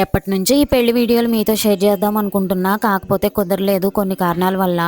ఎప్పటినుంచో ఈ పెళ్లి వీడియోలు మీతో షేర్ చేద్దాం అనుకుంటున్నా, కాకపోతే కుదరలేదు కొన్ని కారణాల వల్ల.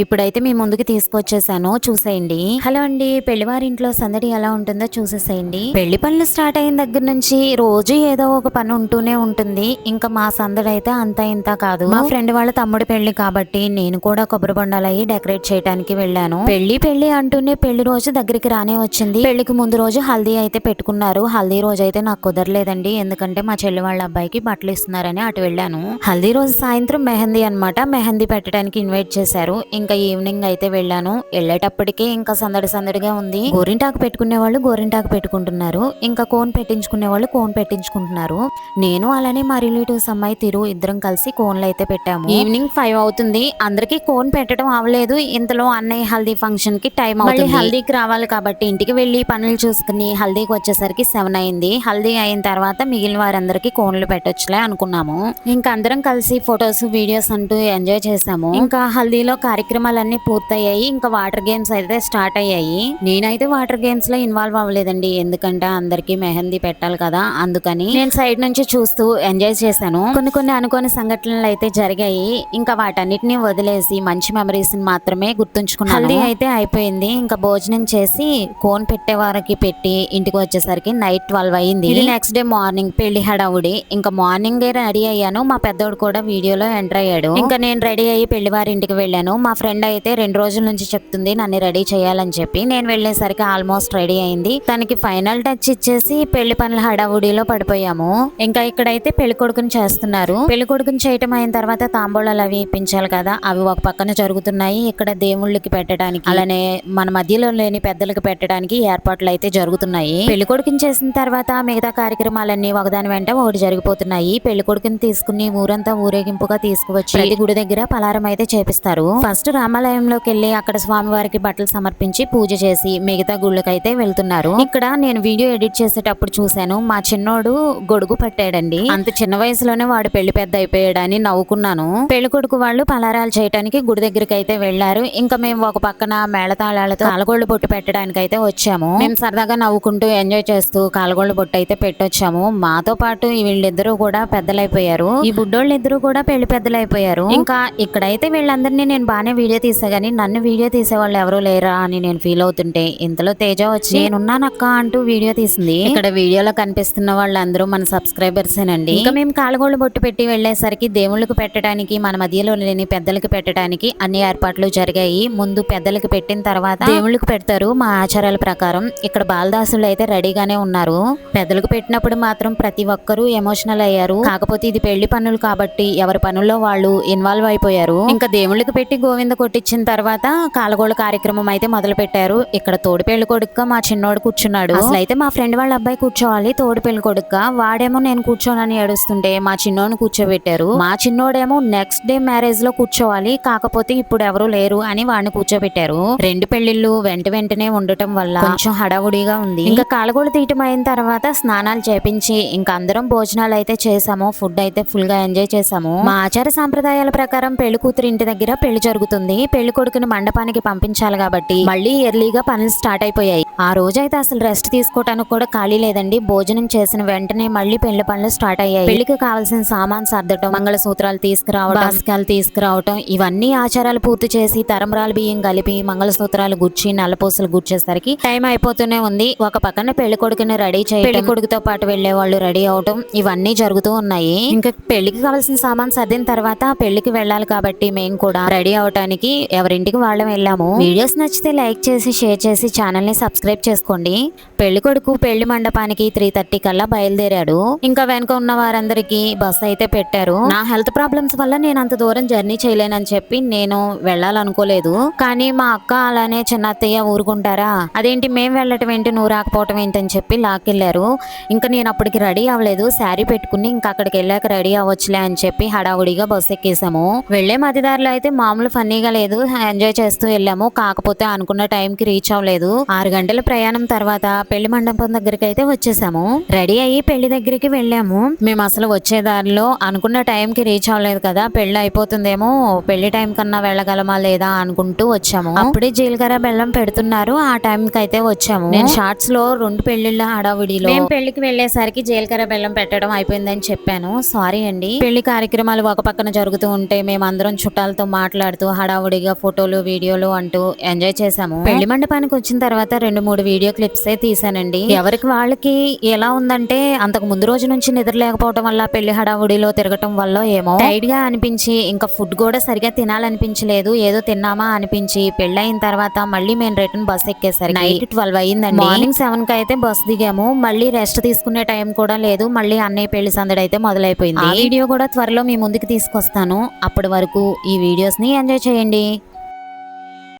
ఇప్పుడైతే మీ ముందుకు తీసుకొచ్చేసాను, చూసేయండి. హలో అండి, పెళ్లివారింట్లో సందడి ఎలా ఉంటుందో చూసేసేయండి. పెళ్లి పనులు స్టార్ట్ అయిన దగ్గర నుంచి రోజు ఏదో ఒక పని ఉంటూనే ఉంటుంది. ఇంకా మా సందడి అయితే అంత ఇంత కాదు. మా ఫ్రెండ్ వాళ్ళ తమ్ముడు పెళ్లి కాబట్టి నేను కూడా కొబ్బరి బొండాలయ్యి డెకరేట్ చేయడానికి వెళ్ళాను. పెళ్లి అంటూనే పెళ్లి రోజు దగ్గరికి రానే వచ్చింది. పెళ్లికి ముందు రోజు హల్దీ అయితే పెట్టుకున్నారు. హల్దీ రోజు అయితే నాకు కుదరలేదండి, ఎందుకంటే మా చెల్లి వాళ్ళ అబ్బాయికి బట్టలు ఇస్తున్నారని అటు వెళ్ళాను. హల్దీ రోజు సాయంత్రం మెహందీ అనమాట. మెహందీ పెట్టడానికి ఇన్వైట్ చేశారు. ఇంకా ఈవినింగ్ అయితే వెళ్ళాను. వెళ్ళేటప్పటికే ఇంకా సందడిగా ఉంది. గోరింటాకు పెట్టుకునే వాళ్ళు గోరింటాకు పెట్టుకుంటున్నారు, ఇంకా కోన్ పెట్టించుకునే వాళ్ళు కోన్ పెట్టించుకుంటున్నారు. నేను అలానే మా రిలేటివ్స్ అమ్మాయి తిరు ఇద్దరం కలిసి కోన్లు అయితే పెట్టాము. ఈవినింగ్ 5 అవుతుంది. అందరికి కోన్ పెట్టడం అవ్వలేదు. ఇంతలో అన్నయ్య హల్దీ ఫంక్షన్ కి టైం అవుతుంది. హల్దీకి రావాలి కాబట్టి ఇంటికి వెళ్లి పనులు చూసుకుని హల్దీకి వచ్చేసరికి 7 అయింది. హల్దీ అయిన తర్వాత మిగిలిన వారందరికి కోన్లు పెట్టొచ్చులే అనుకున్నాము. ఇంకా అందరం కలిసి ఫొటోస్ వీడియోస్ అంటూ ఎంజాయ్ చేసాము. ఇంకా హల్దీలో కార్యక్రమాలన్నీ పూర్తయ్యాయి. ఇంకా వాటర్ గేమ్స్ అయితే స్టార్ట్ అయ్యాయి. నేనైతే వాటర్ గేమ్స్ లో ఇన్వాల్వ్ అవ్వలేదండి, ఎందుకంటే అందరికి మెహందీ పెట్టాలి కదా, అందుకని నేను సైడ్ నుంచి చూస్తూ ఎంజాయ్ చేశాను. కొన్ని అనుకోని సంఘటనలు అయితే జరిగాయి. ఇంకా వాటన్నిటిని వదిలేసి మంచి మెమరీస్ మాత్రమే గుర్తుంచుకున్నాను. హల్దీ అయితే అయిపోయింది. ఇంకా భోజనం చేసి కోన్ పెట్టే వారికి పెట్టి ఇంటికి వచ్చేసరికి నైట్ 12 అయింది. ఇది నెక్స్ట్ డే మార్నింగ్ పెళ్లి హడావుడి. ఇంకా మార్నింగ్ రెడీ అయ్యాను. మా పెద్దోడు కూడా వీడియోలో ఎంటర్ అయ్యాడు. ఇంకా నేను రెడీ అయ్యి పెళ్లి వారి ఇంటికి వెళ్ళాను. మా ఫ్రెండ్ అయితే 2 రోజుల నుంచి చెప్తుంది నన్ను రెడీ చేయాలని చెప్పి. నేను వెళ్ళేసరికి ఆల్మోస్ట్ రెడీ అయింది. తనకి ఫైనల్ టచ్ ఇచ్చేసి పెళ్లి పనుల హడావుడిలో పడిపోయాము. ఇంకా ఇక్కడైతే పెళ్లి కొడుకుని చేస్తున్నారు. పెళ్లి కొడుకుని చేయటం అయిన తర్వాత తాంబూలాలు అవి ఇప్పించాలి కదా, అవి ఒక పక్కన జరుగుతున్నాయి. ఇక్కడ దేవుళ్ళకి పెట్టడానికి అలానే మన మధ్యలో లేని పెద్దలకు పెట్టడానికి ఏర్పాట్లు అయితే జరుగుతున్నాయి. పెళ్లి కొడుకుని చేసిన తర్వాత మిగతా కార్యక్రమాలన్నీ ఒకదాని వెంట ఒకటి జరిగిపోతున్నాయి. పెళ్లి కొడుకుని తీసుకుని ఊరంతా ఊరేగింపుగా తీసుకువచ్చి ప్రతి గుడి దగ్గర పలారం అయితే చేపిస్తారు. ఫస్ట్ రామాలయంలోకి వెళ్లి అక్కడ స్వామివారికి బట్టలు సమర్పించి పూజ చేసి మిగతా గుళ్ళకైతే వెళ్తున్నారు. ఇక్కడ నేను వీడియో ఎడిట్ చేసేటప్పుడు చూశాను, మా చిన్నోడు గొడుగు పట్టాడండి. అంత చిన్న వయసులోనే వాడు పెళ్లి పెద్ద అయిపోయాడని నవ్వుకున్నాను. పెళ్లి కొడుకు వాళ్ళు పలారాలు చేయడానికి గుడి దగ్గరికి అయితే వెళ్లారు. ఇంకా మేము ఒక పక్కన మేళతాళాలతో కాలగోళ్లు బొట్టు పెట్టడానికి అయితే వచ్చాము. మేము సరదాగా నవ్వుకుంటూ ఎంజాయ్ చేస్తూ కాలగోళ్ల బొట్టు అయితే పెట్టొచ్చాము. మాతో పాటు వీళ్ళిద్దరూ కూడా పెద్దలైపోయారు. ఈ బుడ్డోళ్ళిద్దరూ కూడా పెళ్లి పెద్దలైపోయారు. ఇంకా ఇక్కడైతే వీళ్ళందరినీ నేను బానే వీడియో తీసా గానీ నన్ను వీడియో తీసే వాళ్ళు ఎవరూ లేరా అని నేను ఫీల్ అవుతుంటే ఇంతలో తేజ వచ్చి నేనున్నానక్క అంటూ వీడియో తీసింది. ఇక్కడ వీడియోలో కనిపిస్తున్న వాళ్ళందరూ మన సబ్స్క్రైబర్స్ ఏనండి. ఇంకా మేము కాలగోళ్ల బొట్టు పెట్టి వెళ్లేసరికి దేవుళ్ళకి పెట్టడానికి మన మధ్యలో లేని పెద్దలకి పెట్టడానికి అన్ని ఏర్పాట్లు జరిగాయి. ముందు పెద్దలకి పెట్టిన తర్వాత దేవుళ్ళకి పెడతారు మా ఆచారాల ప్రకారం. ఇక్కడ బాలదాసులు అయితే రెడీగానే ఉన్నారు. పెద్దలకు పెట్టినప్పుడు మాత్రం ప్రతి ఒక్కరూ ఎమోషనల్ అయ్యారు. కాకపోతే ఇది పెళ్లి పనులు కాబట్టి ఎవరి పనుల్లో వాళ్ళు ఇన్వాల్వ్ అయిపోయారు. ఇంకా దేవుళ్ళకి పెట్టి గోవింద కొట్టించిన తర్వాత కాలగోళ కార్యక్రమం అయితే మొదలు పెట్టారు. ఇక్కడ తోడు పెళ్లి కొడుక మా చిన్నోడు కూర్చున్నాడు. అసలు అయితే మా ఫ్రెండ్ వాళ్ళ అబ్బాయి కూర్చోవాలి తోడు పెళ్లి కొడుక, వాడేమో నేను కూర్చోనని ఏడుస్తుంటే మా చిన్నోడిని కూర్చోబెట్టారు. మా చిన్నోడేమో నెక్స్ట్ డే మ్యారేజ్ లో కూర్చోవాలి, కాకపోతే ఇప్పుడు ఎవరు లేరు అని వాడిని కూర్చోబెట్టారు. 2 పెళ్లిళ్ళు వెంటనే ఉండటం వల్ల కొంచెం హడావుడిగా ఉంది. ఇంకా కాలగోళ తీయటం అయిన తర్వాత స్నానాలు చేపించి ఇంకా అందరం భోజనాలు అయితే చేసాము. ఫుడ్ అయితే ఫుల్ గా ఎంజాయ్ చేసాము. మా ఆచార సాంప్రదాయాల ప్రకారం పెళ్లి కూతురు ఇంటి దగ్గర పెళ్లి జరుగుతుంది. పెళ్లి కొడుకుని మండపానికి పంపించాలి కాబట్టి మళ్ళీ ఎర్లీగా పనులు స్టార్ట్ అయిపోయాయి. ఆ రోజైతే అసలు రెస్ట్ తీసుకోవటానికి కూడా ఖాళీ లేదండి. భోజనం చేసిన వెంటనే మళ్ళీ పెళ్లి పనులు స్టార్ట్ అయ్యాయి. పెళ్లికి కావాల్సిన సామాన్ సర్దటం, మంగళసూత్రాలు తీసుకురావటం, బాస్కాలు తీసుకురావటం, ఇవన్నీ ఆచారాలు పూర్తి చేసి తరంబ్రాలు బియ్యం కలిపి మంగళసూత్రాలు గుచ్చి నల్లపూసలు గుచ్చేసరికి టైం అయిపోతూనే ఉంది. ఒక పక్కన పెళ్లి కొడుకుని రెడీ చేయడం, పెళ్లి కొడుకుతో పాటు వెళ్లే వాళ్ళు రెడీ అవటం, ఇవన్నీ జరుగుతూ ఉన్నాయి. ఇంకా పెళ్లికి కావాల్సిన సామాన్ సర్దిన తర్వాత పెళ్లికి వెళ్ళాలి కాబట్టి మేము కూడా రెడీ అవటానికి ఎవరింటికి వాళ్ళం వెళ్ళాము. వీడియోస్ నచ్చితే లైక్ చేసి షేర్ చేసి ఛానల్ ని సబ్స్క్రైబ్ చేసుకోండి. పెళ్లి కొడుకు పెళ్లి మండపానికి 3:30 కల్లా బయలుదేరాడు. ఇంకా వెనక ఉన్న వారందరికి బస్ అయితే పెట్టారు. నా హెల్త్ ప్రాబ్లమ్స్ వల్ల నేను అంత దూరం జర్నీ చేయలేనని చెప్పి నేను వెళ్ళాలనుకోలేదు. కానీ మా అక్క అలానే చిన్న అత్తయ్య ఊరుకుంటారా, అదేంటి మేము వెళ్ళటం ఏంటి నువ్వు రాకపోవటం ఏంటని చెప్పి లాక్కెళ్లారు. ఇంకా నేను అప్పటికి రెడీ అవ్వలేదు. శారీ పెట్టుకుని ఇంకా అక్కడికి వెళ్ళాక రెడీ అవ్వచ్చులే అని చెప్పి హడావుడిగా బస్సు ఎక్కేసాము. వెళ్లే మధ్యదారిలో అయితే మామూలు ఫన్నీగా లేదు, ఎంజాయ్ చేస్తూ వెళ్ళాము. కాకపోతే అనుకున్న టైం కి రీచ్ అవ్వలేదు. 6 గంటల ప్రయాణం తర్వాత పెళ్లి మండపం దగ్గరికి అయితే వచ్చేసాము. రెడీ అయ్యి పెళ్లి దగ్గరికి వెళ్ళాము. మేము అసలు వచ్చే దారిలో అనుకున్న టైం కి రీచ్ అవ్వలేదు కదా, పెళ్లి అయిపోతుందేమో, పెళ్లి టైం కన్నా వెళ్ళగలమా లేదా అనుకుంటూ వచ్చాము. అప్పుడే జీలకర్ర బెల్లం పెడుతున్నారు. ఆ టైం కి అయితే వచ్చాము. నేను షార్ట్స్ లో 2 పెళ్లిళ్ళ హడావుడిలో మేము పెళ్లికి వెళ్లేసరికి జీలకర్ర బెల్లం పెట్టడం అయిపోయింది అయిందని చెప్పాను. సారీ అండి. పెళ్లి కార్యక్రమాలు ఒక పక్కన జరుగుతూ ఉంటే మేమందరం చుట్టాలతో మాట్లాడుతూ హడావుడిగా ఫోటోలు వీడియోలు అంటూ ఎంజాయ్ చేసాము. పెళ్లి మండపానికి వచ్చిన తర్వాత 2-3 వీడియో క్లిప్స్ తీసానండి. ఎవరికి వాళ్ళకి ఎలా ఉందంటే అంతకు ముందు రోజు నుంచి నిద్ర లేకపోవడం వల్ల పెళ్లి హడావుడిలో తిరగటం వల్ల ఏమో టైట్ గా అనిపించి ఇంకా ఫుడ్ కూడా సరిగా తినాలనిపించలేదు. ఏదో తిన్నామా అనిపించి పెళ్ళైన తర్వాత మళ్ళీ మేము రిటర్న్ బస్ ఎక్కేసరికి నైట్ 12 అయ్యిందండి. మార్నింగ్ 7 కి అయితే బస్ దిగాము. మళ్ళీ రెస్ట్ తీసుకునే టైం కూడా లేదు. మళ్ళీ అన్నయ్య పెళ్లి సందడి అయితే మొదలైపోయింది. ఆ వీడియో కూడా త్వరలో మీ ముందుకు తీసుకొస్తాను. అప్పటి వరకు ఈ వీడియోస్ ని ఎంజాయ్ చేయండి.